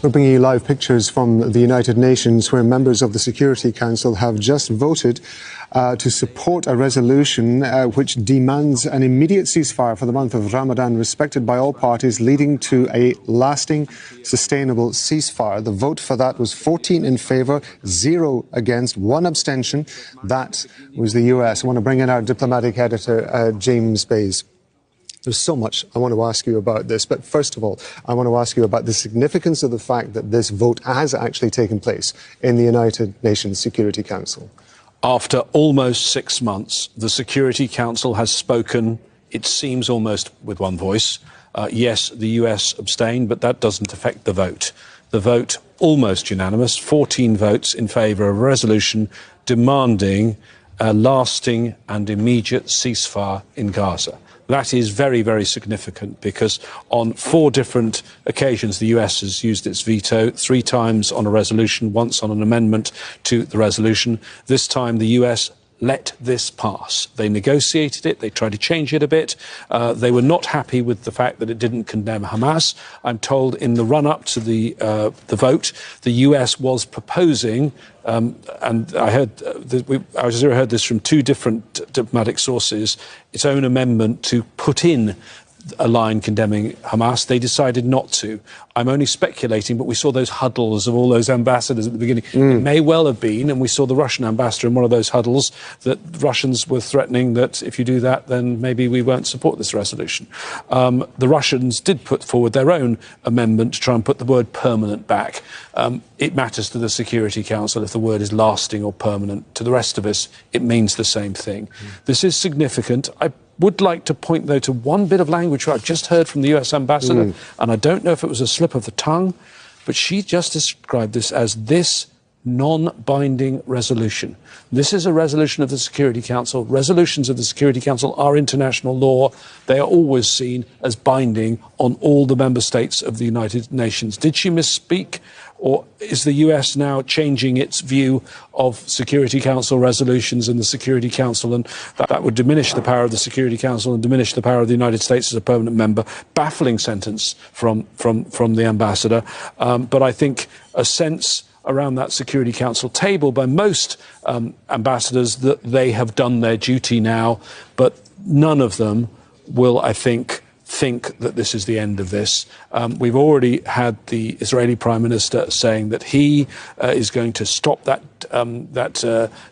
We're bringing you live pictures from the United Nations where members of the Security Council have just voted to support a resolution which demands an immediate ceasefire for the month of Ramadan respected by all parties, leading to a lasting, sustainable ceasefire. The vote for that was 14 in favour, 0 against, 1 abstention. That was the US. I want to bring in our diplomatic editor, James Bays. There's so much I want to ask you about this, but first of all, I want to ask you about the significance of the fact that this vote has actually taken place in the United Nations Security Council. After almost 6 months, the Security Council has spoken, it seems almost with one voice. Yes, the US abstained, but that doesn't affect the vote. The vote, almost unanimous, 14 votes in favour of a resolution demanding a lasting and immediate ceasefire in Gaza. That is very, very significant because on 4 different occasions the US has used its veto, 3 times on a resolution, once on an amendment to the resolution. This time the US let this pass. They negotiated it, they tried to change it a bit. They were not happy with the fact that it didn't condemn Hamas. I'm told in the run-up to the vote, the US was proposing, and I heard this from 2 different diplomatic sources, its own amendment to put in a line condemning Hamas. They decided not to. I'm only speculating, but we saw those huddles of all those ambassadors at the beginning. It may well have been, and we saw the Russian ambassador in one of those huddles, that Russians were threatening that if you do that, then maybe we won't support this resolution. The Russians did put forward their own amendment to try and put the word permanent back. It matters to the Security Council if the word is lasting or permanent. To the rest of us, it means the same thing. This is significant. I would like to point, though, to one bit of language I've just heard from the US ambassador, and I don't know if it was a slip of the tongue, but she just described this as this non-binding resolution. This is a resolution of the Security Council. Resolutions of the Security Council are international law. They are always seen as binding on all the member states of the United Nations. Did she misspeak? Or is the US now changing its view of Security Council resolutions and the Security Council, and that would diminish the power of the Security Council and diminish the power of the United States as a permanent member? Baffling sentence from the ambassador. But I think a sense around that Security Council table by most ambassadors that they have done their duty now, but none of them will, I think that this is the end of this. We've already had the Israeli Prime Minister saying that he is going to stop that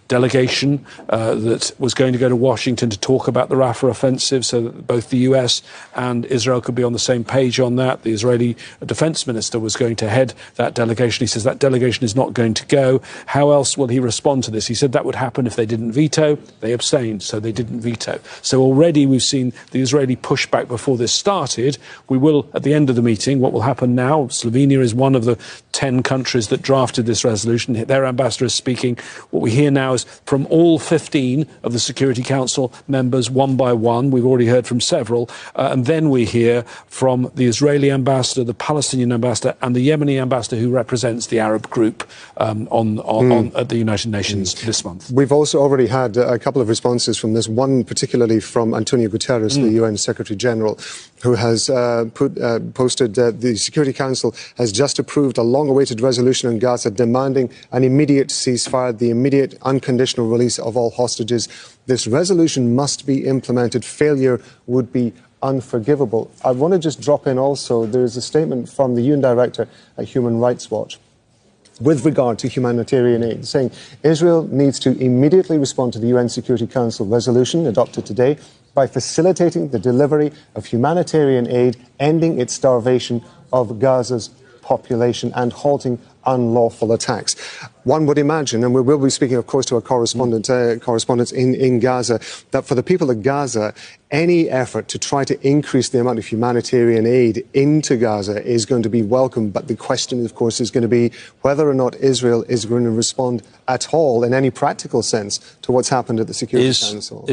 delegation that was going to go to Washington to talk about the Rafah offensive, so that both the US and Israel could be on the same page on that. The Israeli Defense Minister was going to head that delegation. He says that delegation is not going to go. How else will he respond to this? He said that would happen if they didn't veto. They abstained, so they didn't veto. So already we've seen the Israeli pushback before this started. We will, at the end of the meeting, what will happen now, Slovenia is one of the 10 countries that drafted this resolution. Their ambassador is speaking. What we hear now is from all 15 of the Security Council members, one by one. We've already heard from several. And then we hear from the Israeli ambassador, the Palestinian ambassador, and the Yemeni ambassador who represents the Arab group at the United Nations this month. We've also already had a couple of responses from this, one particularly from Antonio Guterres, the UN Secretary General, who has posted that the Security Council has just approved a long-awaited resolution in Gaza demanding an immediate ceasefire, the immediate unconditional release of all hostages. This resolution must be implemented. Failure would be unforgivable. I want to just drop in also, there is a statement from the UN Director at Human Rights Watch with regard to humanitarian aid, saying Israel needs to immediately respond to the UN Security Council resolution adopted today by facilitating the delivery of humanitarian aid, ending its starvation of Gaza's population and halting unlawful attacks. One would imagine, and we will be speaking, of course, to our correspondents in Gaza, that for the people of Gaza, any effort to try to increase the amount of humanitarian aid into Gaza is going to be welcome. But the question, of course, is going to be whether or not Israel is going to respond at all in any practical sense to what's happened at the Security Council.